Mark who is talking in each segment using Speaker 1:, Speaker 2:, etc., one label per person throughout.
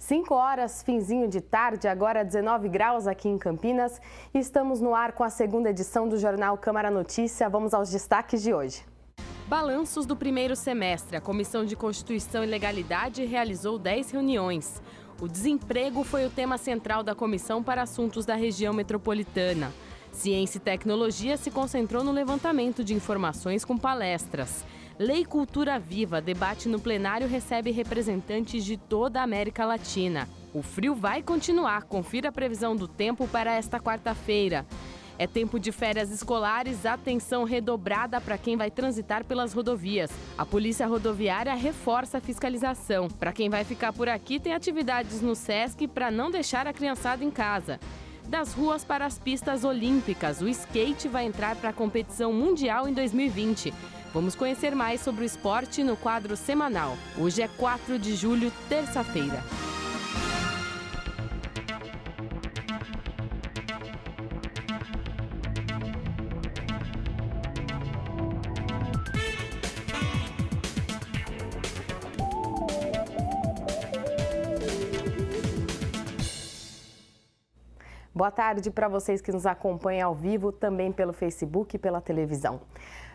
Speaker 1: 5 horas, finzinho de tarde, agora 19 graus aqui em Campinas. E estamos no ar com a segunda edição do Jornal Câmara Notícia. Vamos aos destaques de hoje. Balanços do primeiro semestre. A Comissão de Constituição e Legalidade realizou 10 reuniões. O desemprego foi o tema central da Comissão para Assuntos da Região Metropolitana. Ciência e Tecnologia se concentrou no levantamento de informações com palestras. Lei Cultura Viva, debate no plenário, recebe representantes de toda a América Latina. O frio vai continuar. Confira a previsão do tempo para esta quarta-feira. É tempo de férias escolares, atenção redobrada para quem vai transitar pelas rodovias. A Polícia Rodoviária reforça a fiscalização. Para quem vai ficar por aqui, tem atividades no SESC para não deixar a criançada em casa. Das ruas para as pistas olímpicas, o skate vai entrar para a competição mundial em 2020. Vamos conhecer mais sobre o esporte no quadro semanal. Hoje é 4 de julho, terça-feira. Boa tarde para vocês que nos acompanham ao vivo, também pelo Facebook e pela televisão.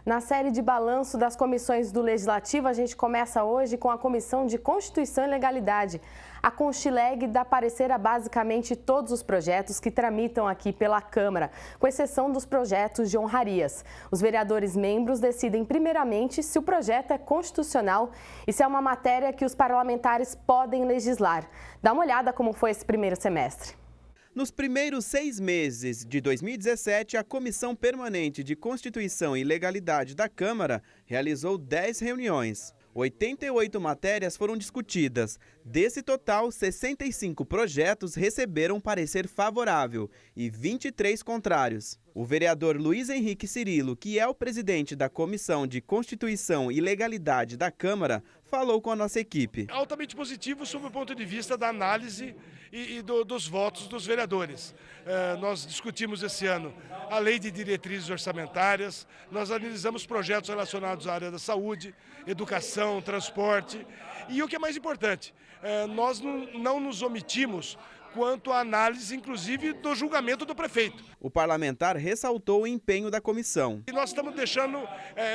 Speaker 1: Na série de balanço das comissões do Legislativo, a gente começa hoje com a Comissão de Constituição e Legalidade. A Constileg dá parecer a basicamente todos os projetos que tramitam aqui pela Câmara, com exceção dos projetos de honrarias. Os vereadores membros decidem primeiramente se o projeto é constitucional e se é uma matéria que os parlamentares podem legislar. Dá uma olhada como foi esse primeiro semestre.
Speaker 2: Nos primeiros 6 meses de 2017, a Comissão Permanente de Constituição e Legalidade da Câmara realizou 10 reuniões. 88 matérias foram discutidas. Desse total, 65 projetos receberam parecer favorável e 23 contrários. O vereador Luiz Henrique Cirilo, que é o presidente da Comissão de Constituição e Legalidade da Câmara, falou com a nossa equipe.
Speaker 3: Altamente positivo sob o ponto de vista da análise dos votos dos vereadores. Nós discutimos esse ano a lei de diretrizes orçamentárias, nós analisamos projetos relacionados à área da saúde, educação, transporte e o que é mais importante, nós não nos omitimos quanto à análise, inclusive, do julgamento do prefeito.
Speaker 2: O parlamentar ressaltou o empenho da comissão.
Speaker 3: E nós estamos deixando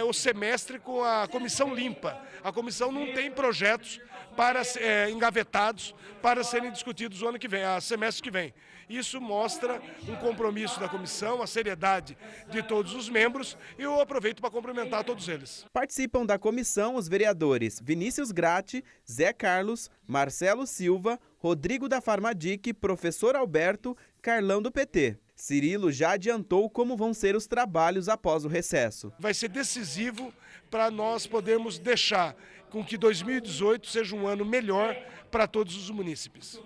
Speaker 3: o semestre com a comissão limpa. A comissão não tem projetos engavetados para serem discutidos o ano que vem, a semestre que vem. Isso mostra um compromisso da comissão, a seriedade de todos os membros e eu aproveito para cumprimentar todos eles.
Speaker 2: Participam da comissão os vereadores Vinícius Gratti, Zé Carlos, Marcelo Silva, Rodrigo da Farmadic, Professor Alberto, Carlão do PT. Cirilo já adiantou como vão ser os trabalhos após o recesso.
Speaker 3: Vai ser decisivo para nós podermos deixar com que 2018 seja um ano melhor para todos os munícipes.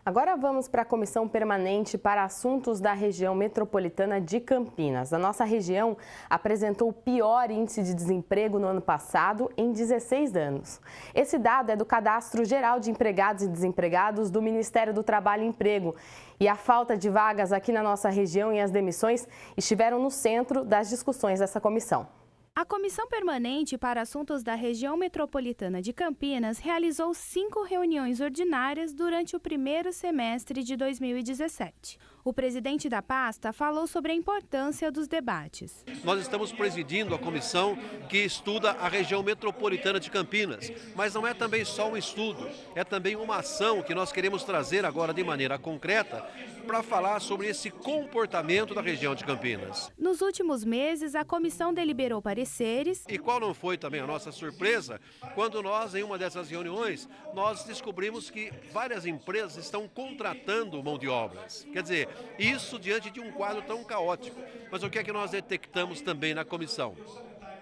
Speaker 1: Agora vamos para a Comissão Permanente para Assuntos da Região Metropolitana de Campinas. A nossa região apresentou o pior índice de desemprego no ano passado em 16 anos. Esse dado é do Cadastro Geral de Empregados e Desempregados do Ministério do Trabalho e Emprego. E a falta de vagas aqui na nossa região e as demissões estiveram no centro das discussões dessa comissão.
Speaker 4: A Comissão Permanente para Assuntos da Região Metropolitana de Campinas realizou 5 reuniões ordinárias durante o primeiro semestre de 2017. O presidente da pasta falou sobre a importância dos debates.
Speaker 5: Nós estamos presidindo a comissão que estuda a região metropolitana de Campinas, mas não é também só um estudo, é também uma ação que nós queremos trazer agora de maneira concreta para falar sobre esse comportamento da região de Campinas.
Speaker 4: Nos últimos meses, a comissão deliberou pareceres.
Speaker 5: E qual não foi também a nossa surpresa, quando nós, em uma dessas reuniões, nós descobrimos que várias empresas estão contratando mão de obras. Quer dizer, isso diante de um quadro tão caótico. Mas o que é que nós detectamos também na comissão?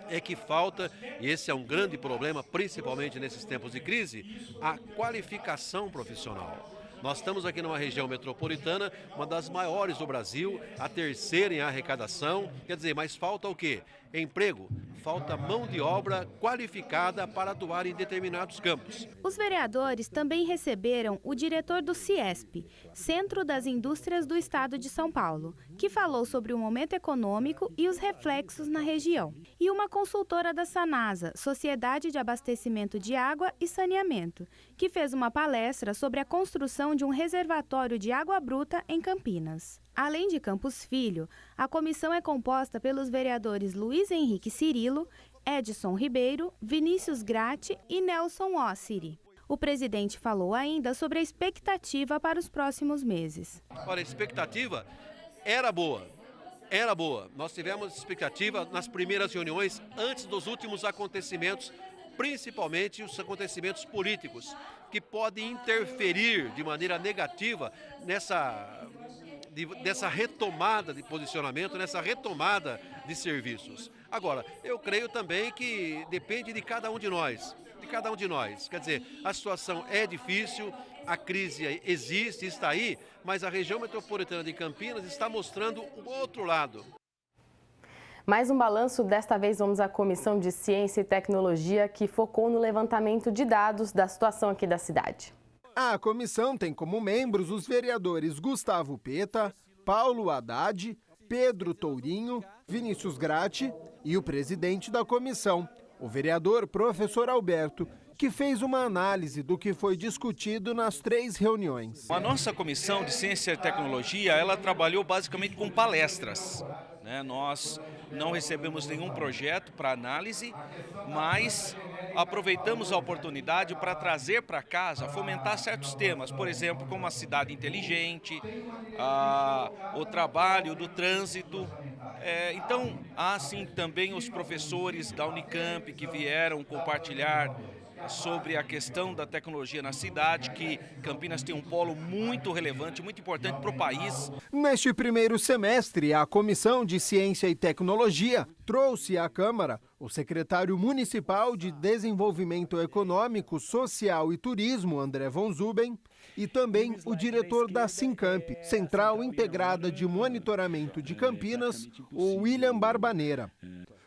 Speaker 5: É que falta, e esse é um grande problema, principalmente nesses tempos de crise, a qualificação profissional. Nós estamos aqui numa região metropolitana, uma das maiores do Brasil, a terceira em arrecadação, quer dizer, mas falta o quê? emprego, falta mão de obra qualificada para atuar em determinados campos.
Speaker 4: Os vereadores também receberam o diretor do CIESP, Centro das Indústrias do Estado de São Paulo, que falou sobre o momento econômico e os reflexos na região. E uma consultora da Sanasa, Sociedade de Abastecimento de Água e Saneamento, que fez uma palestra sobre a construção de um reservatório de água bruta em Campinas. Além de Campos Filho, a comissão é composta pelos vereadores Luiz Henrique Cirilo, Edson Ribeiro, Vinícius Gratti e Nelson Ossiri. O presidente falou ainda sobre a expectativa para os próximos meses.
Speaker 5: Olha, a expectativa era boa. Era boa. Nós tivemos expectativa nas primeiras reuniões, antes dos últimos acontecimentos, principalmente os acontecimentos políticos, que podem interferir de maneira negativa nessa retomada de posicionamento, nessa retomada de serviços. Agora, eu creio também que depende de cada um de nós. Quer dizer, a situação é difícil, a crise existe, está aí, mas a região metropolitana de Campinas está mostrando o outro lado.
Speaker 1: Mais um balanço, desta vez vamos à Comissão de Ciência e Tecnologia, que focou no levantamento de dados da situação aqui da cidade.
Speaker 6: A comissão tem como membros os vereadores Gustavo Peta, Paulo Haddad, Pedro Tourinho, Vinícius Gratti e o presidente da comissão, o vereador professor Alberto, que fez uma análise do que foi discutido nas 3 reuniões.
Speaker 7: A nossa Comissão de Ciência e Tecnologia, ela trabalhou basicamente com palestras. Nós não recebemos nenhum projeto para análise, mas aproveitamos a oportunidade para trazer para casa, fomentar certos temas, por exemplo, como a cidade inteligente, o trabalho do trânsito. Então, há sim também os professores da Unicamp que vieram compartilhar sobre a questão da tecnologia na cidade, que Campinas tem um polo muito relevante, muito importante para o país.
Speaker 6: Neste primeiro semestre, a Comissão de Ciência e Tecnologia trouxe à Câmara o secretário municipal de Desenvolvimento Econômico, Social e Turismo, André von Zuben, e também o diretor da Sincamp, Central Integrada de Monitoramento de Campinas, o William Barbaneira.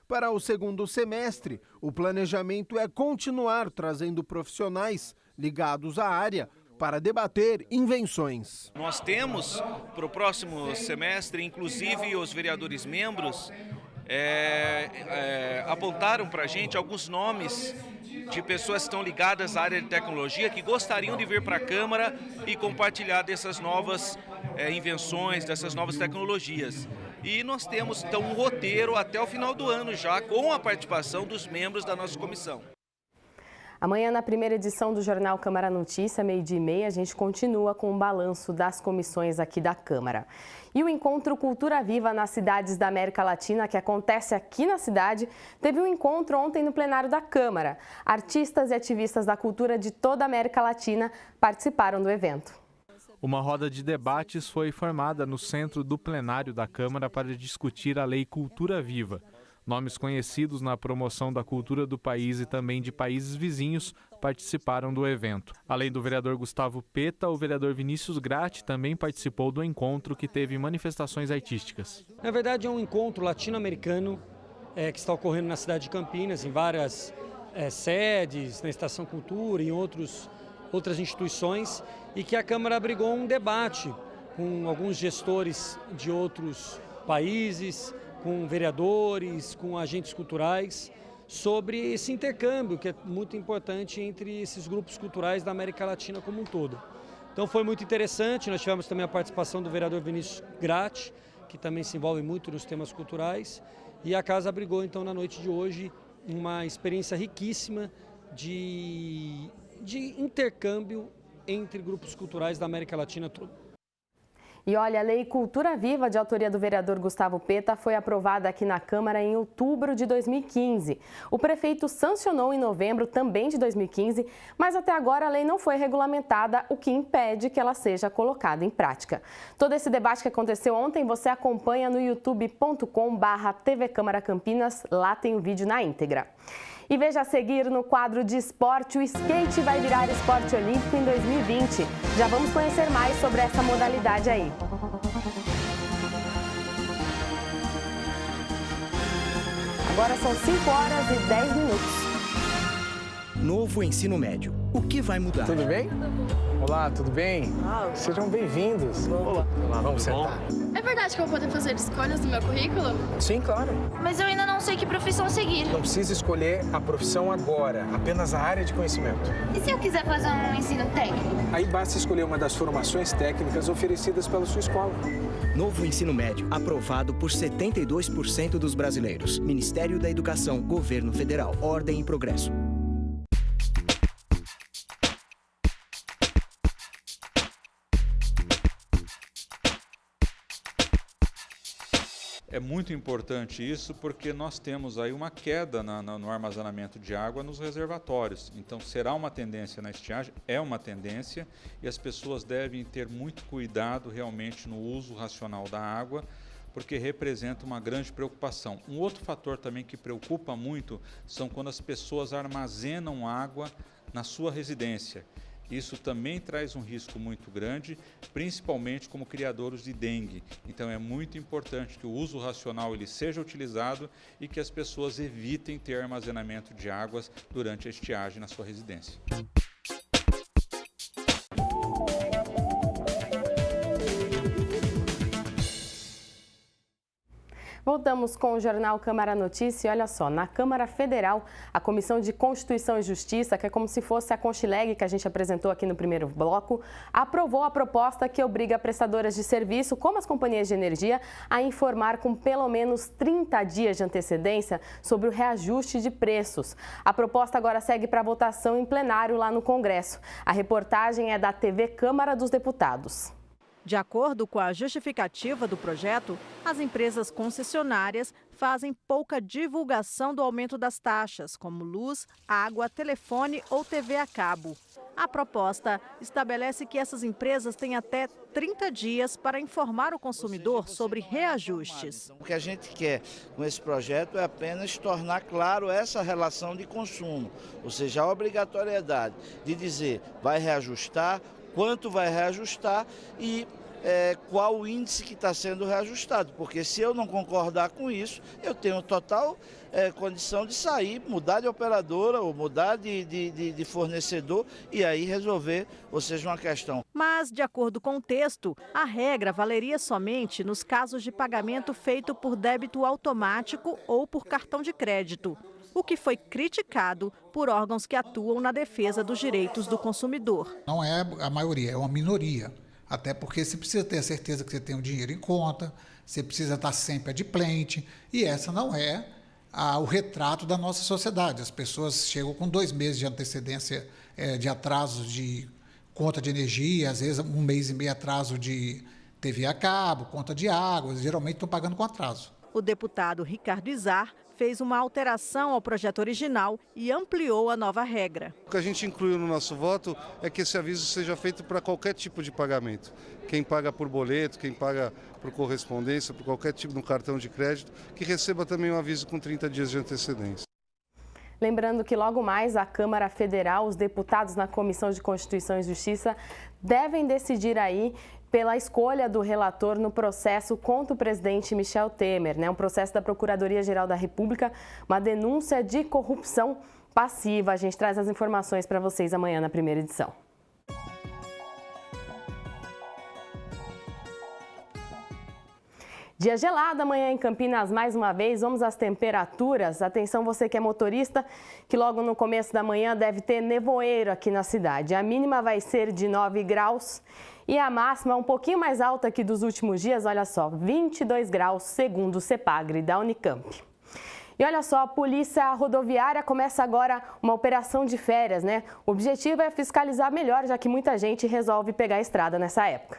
Speaker 6: Para o segundo semestre, o planejamento é continuar trazendo profissionais ligados à área para debater invenções.
Speaker 7: Nós temos para o próximo semestre, inclusive os vereadores membros apontaram para a gente alguns nomes de pessoas que estão ligadas à área de tecnologia que gostariam de vir para a Câmara e compartilhar dessas novas invenções, dessas novas tecnologias. E nós temos, então, um roteiro até o final do ano já, com a participação dos membros da nossa comissão.
Speaker 1: Amanhã, na primeira edição do Jornal Câmara Notícia, 12h30, a gente continua com o balanço das comissões aqui da Câmara. E o Encontro Cultura Viva nas cidades da América Latina, que acontece aqui na cidade, teve um encontro ontem no plenário da Câmara. Artistas e ativistas da cultura de toda a América Latina participaram do evento.
Speaker 8: Uma roda de debates foi formada no centro do plenário da Câmara para discutir a Lei Cultura Viva. Nomes conhecidos na promoção da cultura do país e também de países vizinhos participaram do evento. Além do vereador Gustavo Peta, o vereador Vinícius Gratti também participou do encontro, que teve manifestações artísticas.
Speaker 9: Na verdade, é um encontro latino-americano que está ocorrendo na cidade de Campinas, em várias sedes, na Estação Cultura e em outras instituições, e que a Câmara abrigou um debate com alguns gestores de outros países, com vereadores, com agentes culturais, sobre esse intercâmbio que é muito importante entre esses grupos culturais da América Latina como um todo. Então foi muito interessante, nós tivemos também a participação do vereador Vinícius Gratti, que também se envolve muito nos temas culturais, e a Casa abrigou então na noite de hoje uma experiência riquíssima de intercâmbio entre grupos culturais da América Latina toda.
Speaker 1: E olha, a Lei Cultura Viva, de autoria do vereador Gustavo Peta, foi aprovada aqui na Câmara em outubro de 2015. O prefeito sancionou em novembro também de 2015, mas até agora a lei não foi regulamentada, o que impede que ela seja colocada em prática. Todo esse debate que aconteceu ontem você acompanha no youtube.com/TV Câmara Campinas, lá tem o vídeo na íntegra. E veja a seguir no quadro de esporte, o skate vai virar esporte olímpico em 2020. Já vamos conhecer mais sobre essa modalidade aí. A Agora são 5 horas e 10 minutos.
Speaker 10: Novo ensino médio. O que vai mudar?
Speaker 11: Tudo bem? Olá, tudo bem? Sejam bem-vindos. Olá, vamos sentar.
Speaker 12: É verdade que eu vou poder fazer escolhas no meu currículo?
Speaker 11: Sim, claro.
Speaker 12: Mas eu ainda não sei que profissão seguir.
Speaker 11: Não precisa escolher a profissão agora, apenas a área de conhecimento.
Speaker 12: E se eu quiser fazer um ensino técnico?
Speaker 11: Aí basta escolher uma das formações técnicas oferecidas pela sua escola.
Speaker 10: Novo ensino médio, aprovado por 72% dos brasileiros. Ministério da Educação, Governo Federal, Ordem e Progresso.
Speaker 13: É muito importante isso porque nós temos aí uma queda no armazenamento de água nos reservatórios. Então será uma tendência na estiagem, é uma tendência, e as pessoas devem ter muito cuidado realmente no uso racional da água, porque representa uma grande preocupação. Um outro fator também que preocupa muito são quando as pessoas armazenam água na sua residência. Isso também traz um risco muito grande, principalmente como criadores de dengue. Então é muito importante que o uso racional ele seja utilizado e que as pessoas evitem ter armazenamento de águas durante a estiagem na sua residência.
Speaker 1: Voltamos com o Jornal Câmara Notícia. E olha só, na Câmara Federal, a Comissão de Constituição e Justiça, que é como se fosse a Conchileg que a gente apresentou aqui no primeiro bloco, aprovou a proposta que obriga prestadoras de serviço, como as companhias de energia, a informar com pelo menos 30 dias de antecedência sobre o reajuste de preços. A proposta agora segue para votação em plenário lá no Congresso. A reportagem é da TV Câmara dos Deputados.
Speaker 14: De acordo com a justificativa do projeto, as empresas concessionárias fazem pouca divulgação do aumento das taxas, como luz, água, telefone ou TV a cabo. A proposta estabelece que essas empresas têm até 30 dias para informar o consumidor sobre reajustes.
Speaker 15: O que a gente quer com esse projeto é apenas tornar claro essa relação de consumo, ou seja, a obrigatoriedade de dizer vai reajustar, quanto vai reajustar e qual o índice que está sendo reajustado, porque se eu não concordar com isso, eu tenho total condição de sair, mudar de operadora ou mudar de fornecedor e aí resolver, ou seja, uma questão.
Speaker 14: Mas, de acordo com o texto, a regra valeria somente nos casos de pagamento feito por débito automático ou por cartão de crédito, o que foi criticado por órgãos que atuam na defesa dos direitos do consumidor.
Speaker 16: Não é a maioria, é uma minoria. Até porque você precisa ter a certeza que você tem o dinheiro em conta, você precisa estar sempre adimplente, e essa não é o retrato da nossa sociedade. As pessoas chegam com 2 meses de antecedência de atraso de conta de energia, às vezes 1 mês e meio atraso de TV a cabo, conta de água, geralmente estão pagando com atraso.
Speaker 14: O deputado Ricardo Izar fez uma alteração ao projeto original e ampliou a nova regra.
Speaker 17: O que a gente incluiu no nosso voto é que esse aviso seja feito para qualquer tipo de pagamento. Quem paga por boleto, quem paga por correspondência, por qualquer tipo de cartão de crédito, que receba também um aviso com 30 dias de antecedência.
Speaker 1: Lembrando que logo mais a Câmara Federal, os deputados na Comissão de Constituição e Justiça devem decidir aí pela escolha do relator no processo contra o presidente Michel Temer, um processo da Procuradoria-Geral da República, uma denúncia de corrupção passiva. A gente traz as informações para vocês amanhã na primeira edição. Dia gelado amanhã em Campinas mais uma vez, vamos às temperaturas. Atenção você que é motorista, que logo no começo da manhã deve ter nevoeiro aqui na cidade. A mínima vai ser de 9 graus e a máxima um pouquinho mais alta que dos últimos dias, olha só, 22 graus segundo o CEPAGRE da Unicamp. E olha só, a Polícia Rodoviária começa agora uma operação de férias, O objetivo é fiscalizar melhor, já que muita gente resolve pegar a estrada nessa época.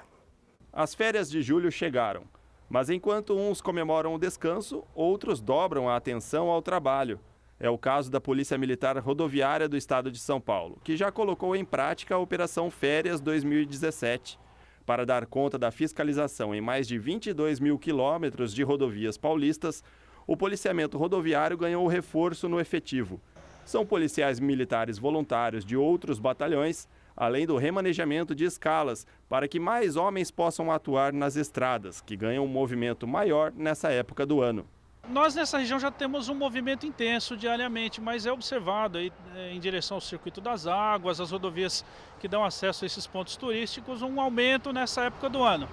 Speaker 18: As férias de julho chegaram. Mas enquanto uns comemoram o descanso, outros dobram a atenção ao trabalho. É o caso da Polícia Militar Rodoviária do Estado de São Paulo, que já colocou em prática a Operação Férias 2017. Para dar conta da fiscalização em mais de 22 mil quilômetros de rodovias paulistas, o policiamento rodoviário ganhou reforço no efetivo. São policiais militares voluntários de outros batalhões, além do remanejamento de escalas, para que mais homens possam atuar nas estradas, que ganham um movimento maior nessa época do ano.
Speaker 19: Nós nessa região já temos um movimento intenso diariamente, mas é observado aí, em direção ao circuito das águas, as rodovias que dão acesso a esses pontos turísticos, um aumento nessa época do ano.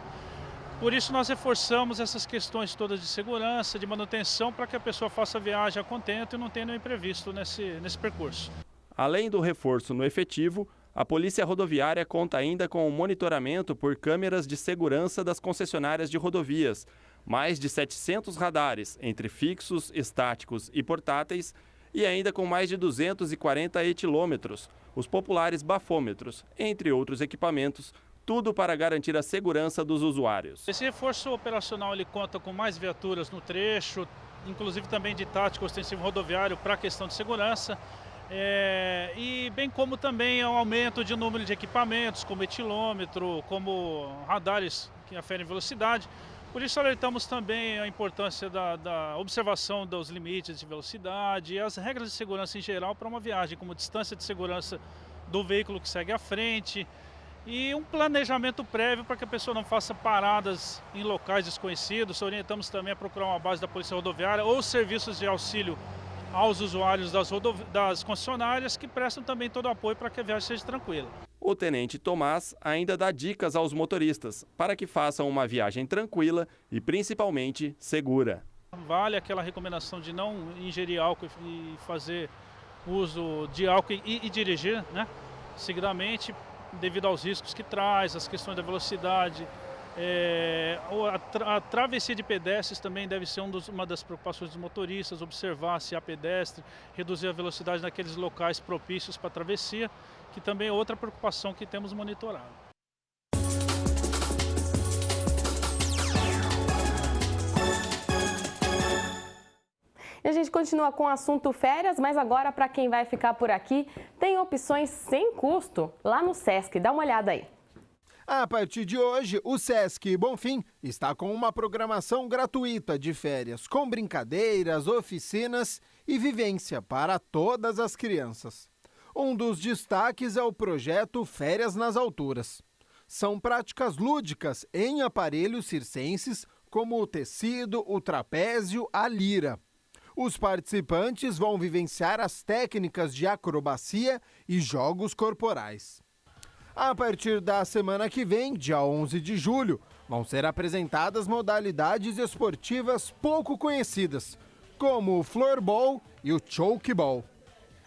Speaker 19: Por isso nós reforçamos essas questões todas de segurança, de manutenção, para que a pessoa faça a viagem a contento e não tenha nenhum imprevisto nesse percurso.
Speaker 18: Além do reforço no efetivo, a Polícia Rodoviária conta ainda com o monitoramento por câmeras de segurança das concessionárias de rodovias, mais de 700 radares, entre fixos, estáticos e portáteis, e ainda com mais de 240 etilômetros, os populares bafômetros, entre outros equipamentos, tudo para garantir a segurança dos usuários.
Speaker 19: Esse reforço operacional ele conta com mais viaturas no trecho, inclusive também de tático ostensivo rodoviário para a questão de segurança, e bem como também o aumento de número de equipamentos, como etilômetro, como radares que aferem velocidade. Por isso alertamos também a importância da observação dos limites de velocidade e as regras de segurança em geral para uma viagem, como distância de segurança do veículo que segue à frente e um planejamento prévio para que a pessoa não faça paradas em locais desconhecidos. Orientamos também a procurar uma base da Polícia Rodoviária ou serviços de auxílio aos usuários das concessionárias que prestam também todo o apoio para que a viagem seja tranquila.
Speaker 18: O tenente Tomás ainda dá dicas aos motoristas para que façam uma viagem tranquila e principalmente segura.
Speaker 19: Vale aquela recomendação de não ingerir álcool e fazer uso de álcool e dirigir, né, seguidamente, devido aos riscos que traz, as questões da velocidade. A travessia de pedestres também deve ser uma das preocupações dos motoristas, observar se há pedestre, reduzir a velocidade naqueles locais propícios para a travessia, que também é outra preocupação que temos monitorado.
Speaker 1: E a gente continua com o assunto férias, mas agora para quem vai ficar por aqui, tem opções sem custo lá no Sesc. Dá uma olhada aí.
Speaker 6: A partir de hoje, o Sesc Bonfim está com uma programação gratuita de férias, com brincadeiras, oficinas e vivência para todas as crianças. Um dos destaques é o projeto Férias nas Alturas. São práticas lúdicas em aparelhos circenses, como o tecido, o trapézio, a lira. Os participantes vão vivenciar as técnicas de acrobacia e jogos corporais. A partir da semana que vem, dia 11 de julho, vão ser apresentadas modalidades esportivas pouco conhecidas, como o floorball e o chokeball.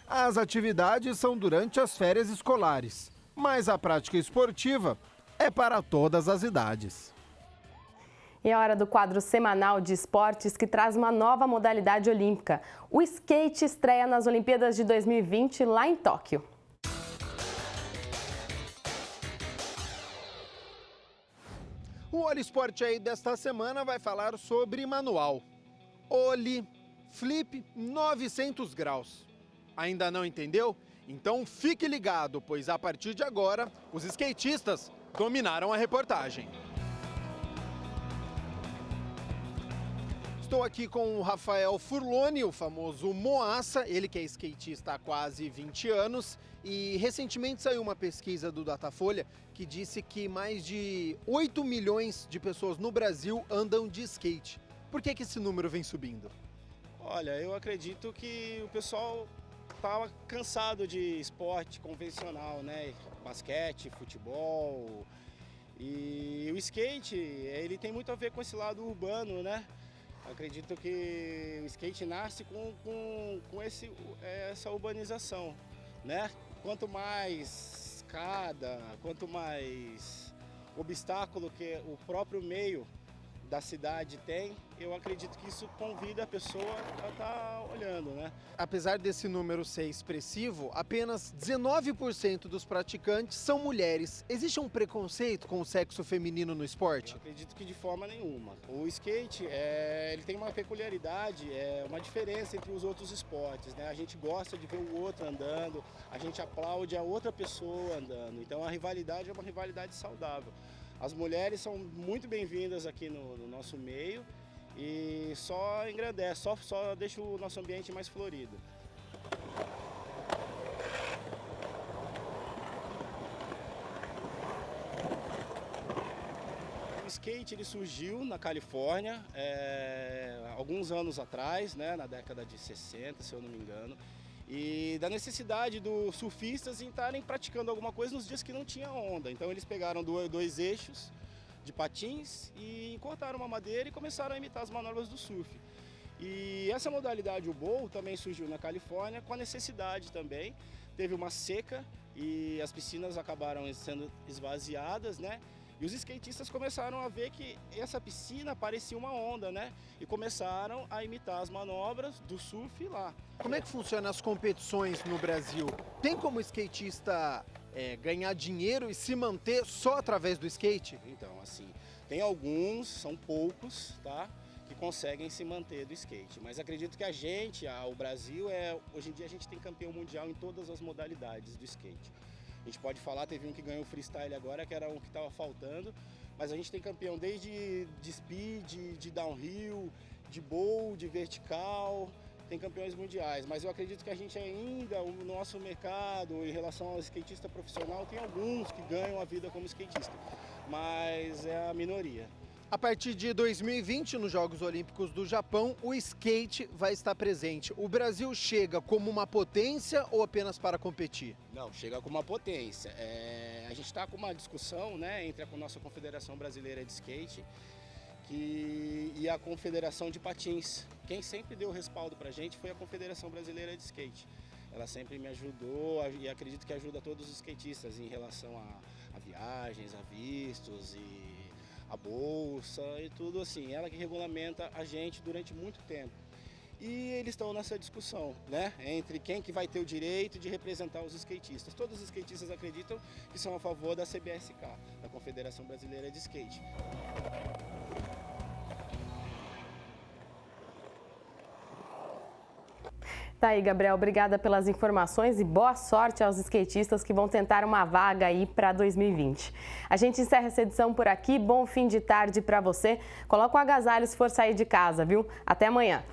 Speaker 6: As atividades são durante as férias escolares, mas a prática esportiva é para todas as idades.
Speaker 1: E é hora do quadro semanal de esportes que traz uma nova modalidade olímpica. O skate estreia nas Olimpíadas de 2020 lá em Tóquio.
Speaker 6: O Oli Sport aí desta semana vai falar sobre manual. Oli Flip 900 graus. Ainda não entendeu? Então fique ligado, pois a partir de agora, os skatistas dominaram a reportagem. Estou aqui com o Rafael Furloni, o famoso Moaça, ele que é skatista há quase 20 anos. E recentemente saiu uma pesquisa do Datafolha que disse que mais de 8 milhões de pessoas no Brasil andam de skate. Por que esse número vem subindo?
Speaker 20: Olha, eu acredito que o pessoal estava cansado de esporte convencional, né? Basquete, futebol. E o skate, ele tem muito a ver com esse lado urbano, né? Acredito que o skate nasce com essa urbanização, né? Quanto mais escada, quanto mais obstáculo que o próprio meio da cidade tem, eu acredito que isso convida a pessoa a estar olhando, né?
Speaker 6: Apesar desse número ser expressivo, apenas 19% dos praticantes são mulheres. Existe um preconceito com o sexo feminino no esporte?
Speaker 20: Eu acredito que de forma nenhuma. O skate, ele tem uma peculiaridade, uma diferença entre os outros esportes, né? A gente gosta de ver o outro andando, a gente aplaude a outra pessoa andando. Então a rivalidade é uma rivalidade saudável. As mulheres são muito bem-vindas aqui no nosso meio e só engrandece, só deixa o nosso ambiente mais florido. skate ele surgiu na Califórnia alguns anos atrás, né, na década de 60, se eu não me engano, e da necessidade dos surfistas em estarem praticando alguma coisa nos dias que não tinha onda. Então eles pegaram dois eixos de patins e cortaram uma madeira e começaram a imitar as manobras do surf. E essa modalidade, o bowl, também surgiu na Califórnia com a necessidade também. Teve uma seca e as piscinas acabaram sendo esvaziadas, né? E os skatistas começaram a ver que essa piscina parecia uma onda, né? E começaram a imitar as manobras do surf lá.
Speaker 6: Como é que funcionam as competições no Brasil? Tem como o skatista ganhar dinheiro e se manter só através do skate?
Speaker 20: Então, assim, tem alguns, são poucos, tá? Que conseguem se manter do skate. Mas acredito que o Brasil, hoje em dia a gente tem campeão mundial em todas as modalidades do skate. A gente pode falar, teve um que ganhou o freestyle agora, que era um que estava faltando, mas a gente tem campeão desde de speed, de downhill, de bowl, de vertical, tem campeões mundiais. Mas eu acredito que a gente ainda, o nosso mercado em relação ao skatista profissional, tem alguns que ganham a vida como skatista, mas é a minoria.
Speaker 6: A partir de 2020, nos Jogos Olímpicos do Japão, o skate vai estar presente. O Brasil chega como uma potência ou apenas para competir?
Speaker 20: Não, chega como uma potência. A gente está com uma discussão, né, entre a nossa Confederação Brasileira de Skate e a Confederação de Patins. Quem sempre deu respaldo para a gente foi a Confederação Brasileira de Skate. Ela sempre me ajudou e acredito que ajuda todos os skatistas em relação a viagens, a vistos e a bolsa e tudo assim, ela que regulamenta a gente durante muito tempo. E eles estão nessa discussão, né, entre quem que vai ter o direito de representar os skatistas. Todos os skatistas acreditam que são a favor da CBSK, da Confederação Brasileira de Skate.
Speaker 1: Tá aí, Gabriel, obrigada pelas informações e boa sorte aos skatistas que vão tentar uma vaga aí para 2020. A gente encerra essa edição por aqui, bom fim de tarde para você. Coloca o agasalho se for sair de casa, viu? Até amanhã.